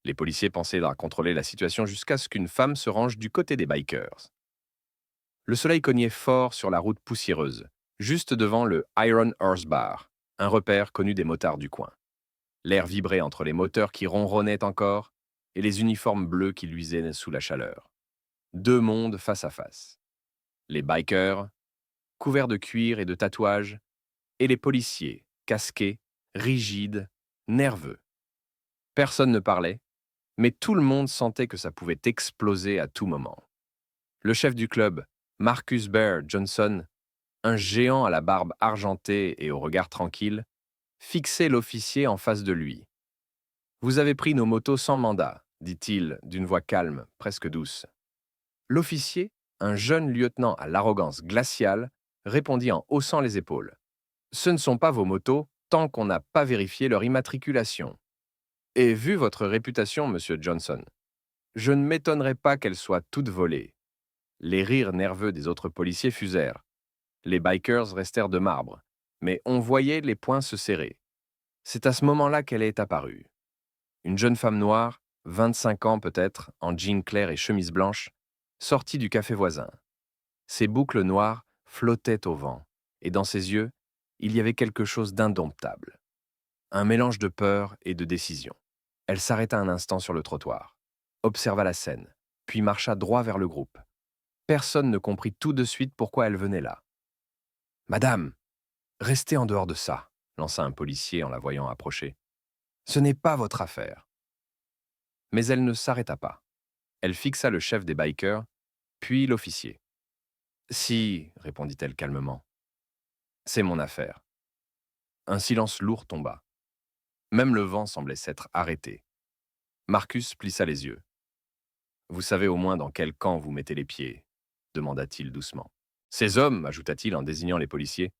Les policiers pensaient à contrôler la situation jusqu'à ce qu'une femme se range du côté des bikers. Le soleil cognait fort sur la route poussiéreuse, juste devant le Iron Horse Bar, un repère connu des motards du coin. L'air vibrait entre les moteurs qui ronronnaient encore et les uniformes bleus qui luisaient sous la chaleur. Deux mondes face à face. Les bikers, couverts de cuir et de tatouages, et les policiers, casqués, rigides, nerveux. Personne ne parlait, mais tout le monde sentait que ça pouvait exploser à tout moment. Le chef du club, Marcus Bear Johnson, un géant à la barbe argentée et au regard tranquille, fixait l'officier en face de lui. Vous avez pris nos motos sans mandat, dit-il d'une voix calme, presque douce. L'officier, un jeune lieutenant à l'arrogance glaciale, répondit en haussant les épaules. Ce ne sont pas vos motos tant qu'on n'a pas vérifié leur immatriculation. Et vu votre réputation, monsieur Johnson, je ne m'étonnerais pas qu'elle soit toute volée. Les rires nerveux des autres policiers fusèrent. Les bikers restèrent de marbre, mais on voyait les poings se serrer. C'est à ce moment-là qu'elle est apparue. Une jeune femme noire, 25 ans peut-être, en jean clair et chemise blanche, sortit du café voisin. Ses boucles noires flottaient au vent, et dans ses yeux, il y avait quelque chose d'indomptable. Un mélange de peur et de décision. Elle s'arrêta un instant sur le trottoir, observa la scène, puis marcha droit vers le groupe. Personne ne comprit tout de suite pourquoi elle venait là. « Madame, restez en dehors de ça », lança un policier en la voyant approcher. « Ce n'est pas votre affaire. » Mais elle ne s'arrêta pas. Elle fixa le chef des bikers, puis l'officier. « Si, répondit-elle calmement, c'est mon affaire. » Un silence lourd tomba. Même le vent semblait s'être arrêté. Marcus plissa les yeux. « Vous savez au moins dans quel camp vous mettez les pieds ?» demanda-t-il doucement. « Ces hommes, ajouta-t-il en désignant les policiers,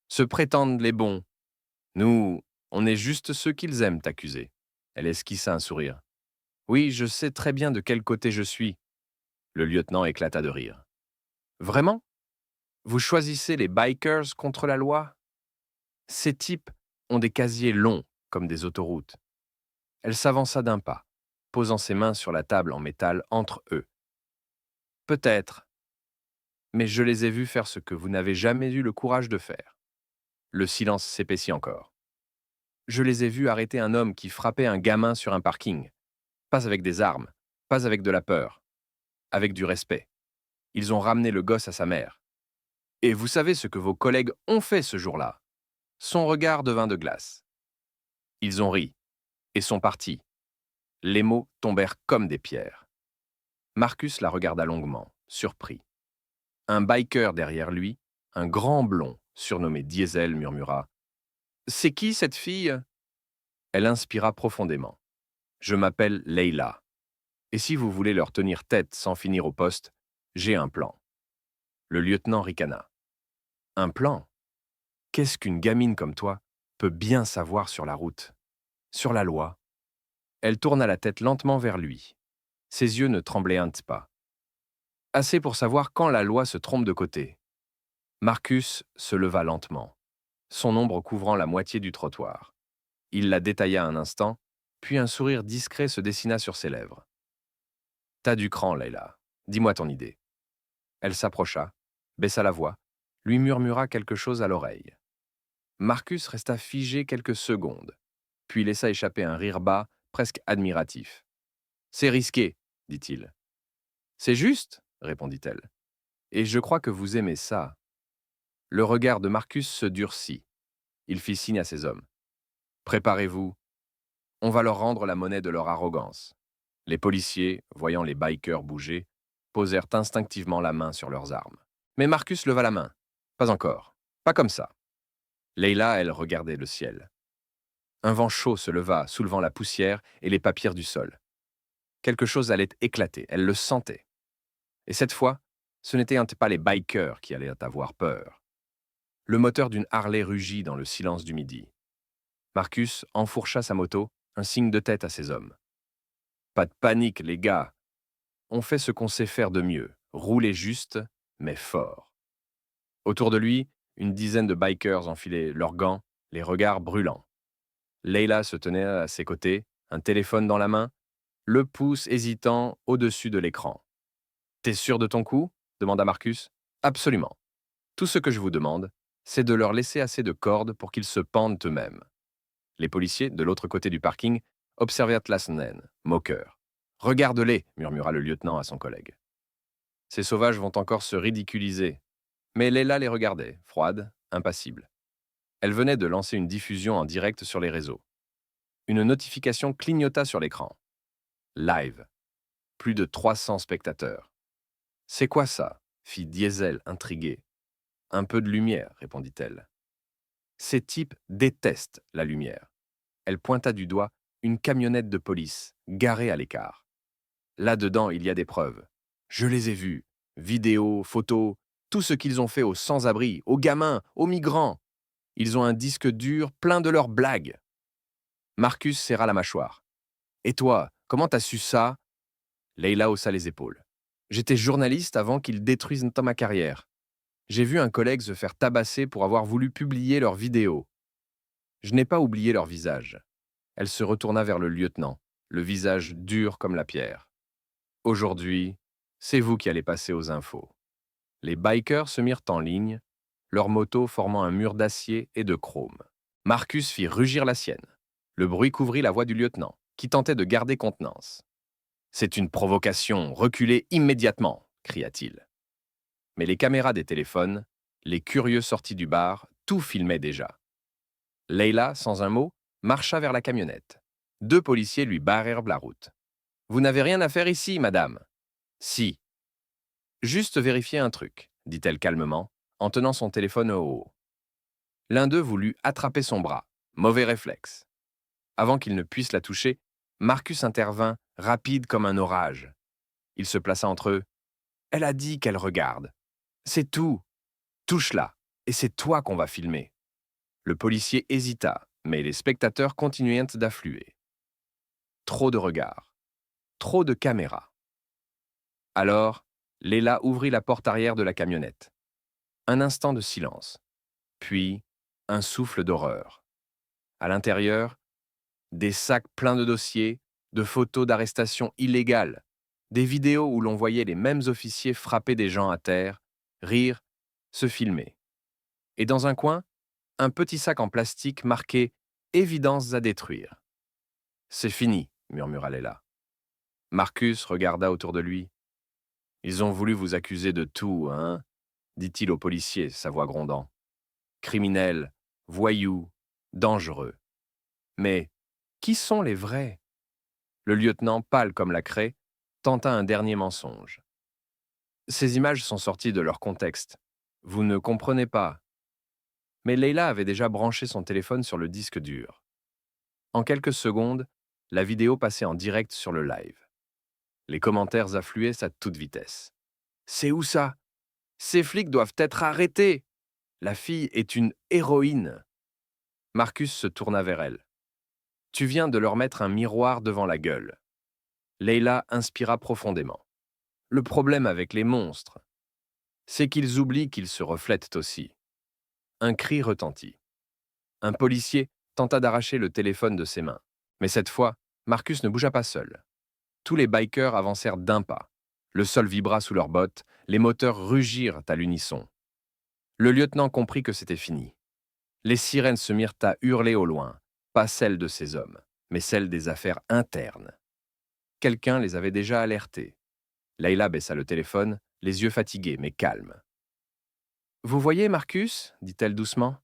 se prétendent les bons. Nous, on est juste ceux qu'ils aiment accuser. » Elle esquissa un sourire. « Oui, je sais très bien de quel côté je suis. » Le lieutenant éclata de rire. « Vraiment? Vous choisissez les bikers contre la loi? Ces types ont des casiers longs, comme des autoroutes. » Elle s'avança d'un pas, posant ses mains sur la table en métal entre eux. « Peut-être, mais je les ai vus faire ce que vous n'avez jamais eu le courage de faire. » Le silence s'épaissit encore. « Je les ai vus arrêter un homme qui frappait un gamin sur un parking. Pas avec des armes, pas avec de la peur, avec du respect. Ils ont ramené le gosse à sa mère. Et vous savez ce que vos collègues ont fait ce jour-là? Son regard devint de glace. Ils ont ri et sont partis. Les mots tombèrent comme des pierres. Marcus la regarda longuement, surpris. Un biker derrière lui, un grand blond, surnommé Diesel, murmura « C'est qui cette fille ?» Elle inspira profondément. « Je m'appelle Leila. Et si vous voulez leur tenir tête sans finir au poste, j'ai un plan. » Le lieutenant ricana. « Un plan? Qu'est-ce qu'une gamine comme toi peut bien savoir sur la route? Sur la loi ?» Elle tourna la tête lentement vers lui. Ses yeux ne tremblaient pas. Assez pour savoir quand la loi se trompe de côté. Marcus se leva lentement, son ombre couvrant la moitié du trottoir. Il la détailla un instant, puis un sourire discret se dessina sur ses lèvres. « T'as du cran, Leila. Dis-moi ton idée. » Elle s'approcha, baissa la voix, lui murmura quelque chose à l'oreille. Marcus resta figé quelques secondes, puis laissa échapper un rire bas, presque admiratif. « C'est risqué, dit-il. »« C'est juste, répondit-elle. Et je crois que vous aimez ça. » Le regard de Marcus se durcit. Il fit signe à ses hommes. « Préparez-vous. On va leur rendre la monnaie de leur arrogance. » Les policiers, voyant les bikers bouger, posèrent instinctivement la main sur leurs armes. Mais Marcus leva la main. « Pas encore. Pas comme ça. » Leila, elle, regardait le ciel. Un vent chaud se leva, soulevant la poussière et les papillères du sol. Quelque chose allait éclater, elle le sentait. Et cette fois, ce n'étaient pas les bikers qui allaient avoir peur. Le moteur d'une Harley rugit dans le silence du midi. Marcus enfourcha sa moto, un signe de tête à ses hommes. « Pas de panique, les gars. On fait ce qu'on sait faire de mieux, rouler juste, mais fort. » Autour de lui, une dizaine de bikers enfilaient leurs gants, les regards brûlants. Leila se tenait à ses côtés, un téléphone dans la main, le pouce hésitant au-dessus de l'écran. T'es sûr de ton coup demanda Marcus. Absolument. Tout ce que je vous demande, c'est de leur laisser assez de cordes pour qu'ils se pendent eux-mêmes. Les policiers, de l'autre côté du parking, observèrent la scène, moqueurs. Regarde-les, murmura le lieutenant à son collègue. Ces sauvages vont encore se ridiculiser. Mais Leila les regardait, froide, impassible. Elle venait de lancer une diffusion en direct sur les réseaux. Une notification clignota sur l'écran. Live. Plus de 300 spectateurs. C'est quoi ça fit Diesel, intrigué. Un peu de lumière, répondit-elle. Ces types détestent la lumière. Elle pointa du doigt une camionnette de police, garée à l'écart. Là-dedans, il y a des preuves. Je les ai vues. Vidéos, photos, tout ce qu'ils ont fait aux sans-abri, aux gamins, aux migrants. Ils ont un disque dur plein de leurs blagues. Marcus serra la mâchoire. Et toi, comment t'as su ça? Leila haussa les épaules. J'étais journaliste avant qu'ils détruisent ma carrière. J'ai vu un collègue se faire tabasser pour avoir voulu publier leurs vidéos. Je n'ai pas oublié leur visage. Elle se retourna vers le lieutenant, le visage dur comme la pierre. Aujourd'hui, c'est vous qui allez passer aux infos. Les bikers se mirent en ligne, leur moto formant un mur d'acier et de chrome. Marcus fit rugir la sienne. Le bruit couvrit la voix du lieutenant, qui tentait de garder contenance. « C'est une provocation, reculez immédiatement !» cria-t-il. Mais les caméras des téléphones, les curieux sortis du bar, tout filmaient déjà. Leila, sans un mot, marcha vers la camionnette. 2 policiers lui barrèrent la route. « Vous n'avez rien à faire ici, madame. »« Si. »« Juste vérifier un truc, » dit-elle calmement, en tenant son téléphone au haut. L'un d'eux voulut attraper son bras. Mauvais réflexe. Avant qu'il ne puisse la toucher, Marcus intervint, rapide comme un orage. Il se plaça entre eux. « Elle a dit qu'elle regarde. C'est tout. Touche-la, et c'est toi qu'on va filmer. » Le policier hésita, mais les spectateurs continuèrent d'affluer. Trop de regards. Trop de caméras. Alors, Leila ouvrit la porte arrière de la camionnette. Un instant de silence. Puis, un souffle d'horreur. À l'intérieur, des sacs pleins de dossiers, de photos d'arrestations illégales, des vidéos où l'on voyait les mêmes officiers frapper des gens à terre, rire, se filmer. Et dans un coin, un petit sac en plastique marqué « Évidences à détruire ». « C'est fini », murmura Leila. Marcus regarda autour de lui. « Ils ont voulu vous accuser de tout, hein ?» dit-il au policier, sa voix grondant. « Criminels, voyous, dangereux. Mais qui sont les vrais ?» Le lieutenant, pâle comme la craie, tenta un dernier mensonge. « Ces images sont sorties de leur contexte. Vous ne comprenez pas. » Mais Leila avait déjà branché son téléphone sur le disque dur. En quelques secondes, la vidéo passait en direct sur le live. Les commentaires affluaient à toute vitesse. « C'est où ça? Ces flics doivent être arrêtés! La fille est une héroïne! » Marcus se tourna vers elle. « Tu viens de leur mettre un miroir devant la gueule. » Leila inspira profondément. « Le problème avec les monstres, c'est qu'ils oublient qu'ils se reflètent aussi. » Un cri retentit. Un policier tenta d'arracher le téléphone de ses mains. Mais cette fois, Marcus ne bougea pas seul. Tous les bikers avancèrent d'un pas. Le sol vibra sous leurs bottes, les moteurs rugirent à l'unisson. Le lieutenant comprit que c'était fini. Les sirènes se mirent à hurler au loin, pas celles de ces hommes, mais celles des affaires internes. Quelqu'un les avait déjà alertés. Leila baissa le téléphone, les yeux fatigués mais calmes. « Vous voyez, Marcus » dit-elle doucement.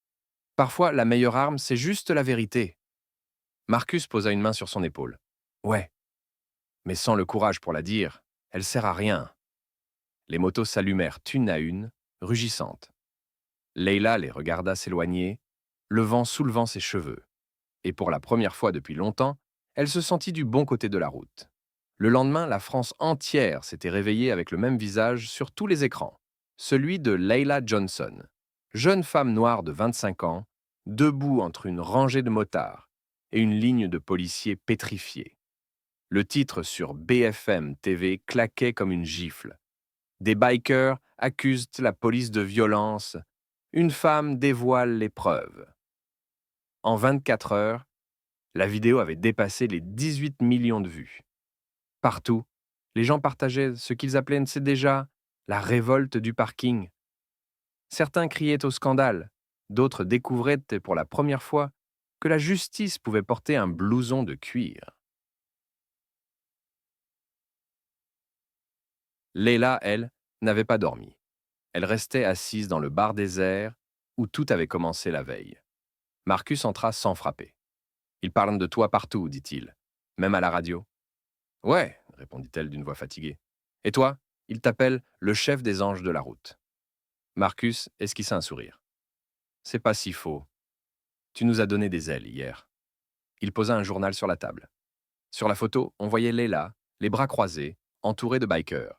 « Parfois, la meilleure arme, c'est juste la vérité. » Marcus posa une main sur son épaule. « Ouais. Mais sans le courage pour la dire, elle sert à rien. » Les motos s'allumèrent une à une, rugissantes. Leila les regarda s'éloigner, le vent soulevant ses cheveux. Et pour la première fois depuis longtemps, elle se sentit du bon côté de la route. Le lendemain, la France entière s'était réveillée avec le même visage sur tous les écrans, celui de Leila Johnson, jeune femme noire de 25 ans, debout entre une rangée de motards et une ligne de policiers pétrifiés. Le titre sur BFM TV claquait comme une gifle. Des bikers accusent la police de violence. Une femme dévoile les preuves. En 24 heures, La vidéo avait dépassé les 18 millions de vues. Partout, les gens partageaient ce qu'ils appelaient, c'est déjà, la révolte du parking. Certains criaient au scandale, d'autres découvraient pour la première fois que la justice pouvait porter un blouson de cuir. Leila, elle, n'avait pas dormi. Elle restait assise dans le bar désert où tout avait commencé la veille. Marcus entra sans frapper. « Ils parlent de toi partout, dit-il, même à la radio. »« Ouais, répondit-elle d'une voix fatiguée. Et toi, ils t'appellent le chef des anges de la route. » Marcus esquissa un sourire. « C'est pas si faux. Tu nous as donné des ailes hier. » Il posa un journal sur la table. Sur la photo, on voyait Leila, les bras croisés, entourée de bikers.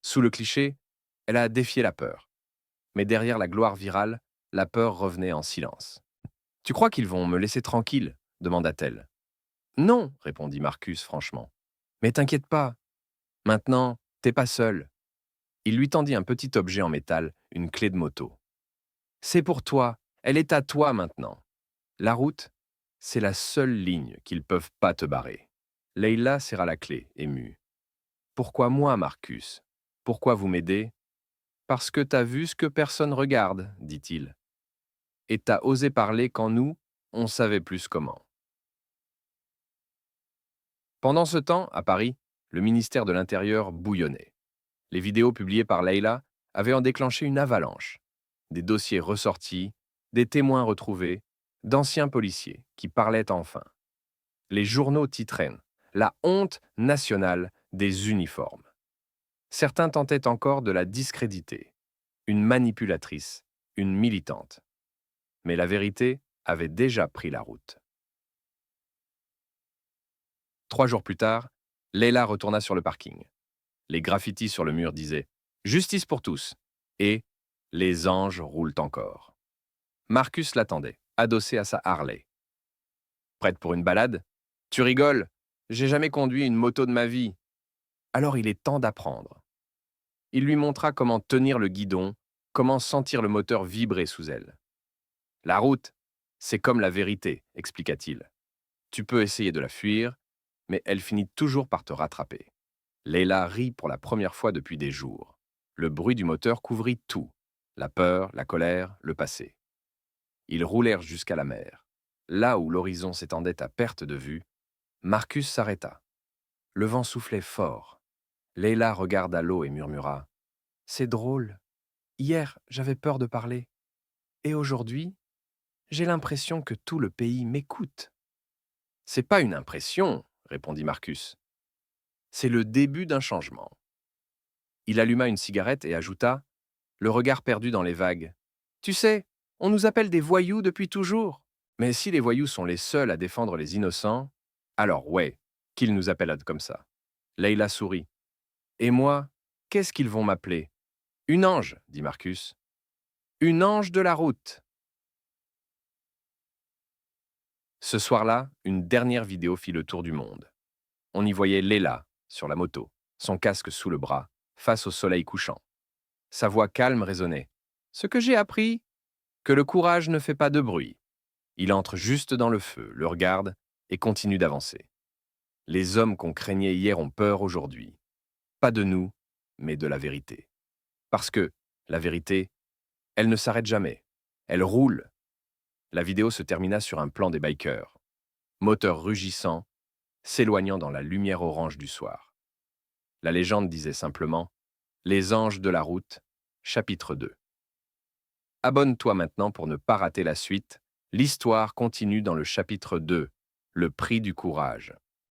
Sous le cliché, elle a défié la peur. Mais derrière la gloire virale, la peur revenait en silence. « Tu crois qu'ils vont me laisser tranquille ?» demanda-t-elle. « Non, répondit Marcus franchement. Mais t'inquiète pas. Maintenant, t'es pas seul. » Il lui tendit un petit objet en métal, une clé de moto. « C'est pour toi. Elle est à toi maintenant. La route, c'est la seule ligne qu'ils peuvent pas te barrer. » Leila serra la clé, émue. « Pourquoi moi, Marcus? Pourquoi vous m'aidez? »« Parce que t'as vu ce que personne regarde, dit-il. Et t'as osé parler quand nous, on savait plus comment. » Pendant ce temps, à Paris, le ministère de l'Intérieur bouillonnait. Les vidéos publiées par Leila avaient en déclenché une avalanche. Des dossiers ressortis, des témoins retrouvés, d'anciens policiers qui parlaient enfin. Les journaux titraient « La honte nationale des uniformes ». Certains tentaient encore de la discréditer. Une manipulatrice, une militante. Mais la vérité avait déjà pris la route. 3 jours plus tard, Leila retourna sur le parking. Les graffitis sur le mur disaient « Justice pour tous » et « Les anges roulent encore ». Marcus l'attendait, adossé à sa Harley. « Prête pour une balade ? Tu rigoles ? J'ai jamais conduit une moto de ma vie. » Alors il est temps d'apprendre. Il lui montra comment tenir le guidon, comment sentir le moteur vibrer sous elle. « La route, c'est comme la vérité, expliqua-t-il. Tu peux essayer de la fuir, mais elle finit toujours par te rattraper. » Leila rit pour la première fois depuis des jours. Le bruit du moteur couvrit tout. La peur, la colère, le passé. Ils roulèrent jusqu'à la mer. Là où l'horizon s'étendait à perte de vue, Marcus s'arrêta. Le vent soufflait fort. Leila regarda l'eau et murmura « C'est drôle. Hier, j'avais peur de parler. Et aujourd'hui, j'ai l'impression que tout le pays m'écoute. » « C'est pas une impression, » répondit Marcus. « C'est le début d'un changement. » Il alluma une cigarette et ajouta, le regard perdu dans les vagues. « Tu sais, on nous appelle des voyous depuis toujours. Mais si les voyous sont les seuls à défendre les innocents, alors ouais, qu'ils nous appellent comme ça. » Leila sourit. « Et moi, qu'est-ce qu'ils vont m'appeler ? » « Une ange, » dit Marcus. « Une ange de la route. » Ce soir-là, une dernière vidéo fit le tour du monde. On y voyait Leila, sur la moto, son casque sous le bras, face au soleil couchant. Sa voix calme résonnait. « Ce que j'ai appris, que le courage ne fait pas de bruit. » Il entre juste dans le feu, le regarde et continue d'avancer. Les hommes qu'on craignait hier ont peur aujourd'hui. Pas de nous, mais de la vérité. Parce que, la vérité, elle ne s'arrête jamais. Elle roule. La vidéo se termina sur un plan des bikers. Moteur rugissant, s'éloignant dans la lumière orange du soir. La légende disait simplement « Les anges de la route », chapitre 2. Abonne-toi maintenant pour ne pas rater la suite. L'histoire continue dans le chapitre 2, le prix du courage.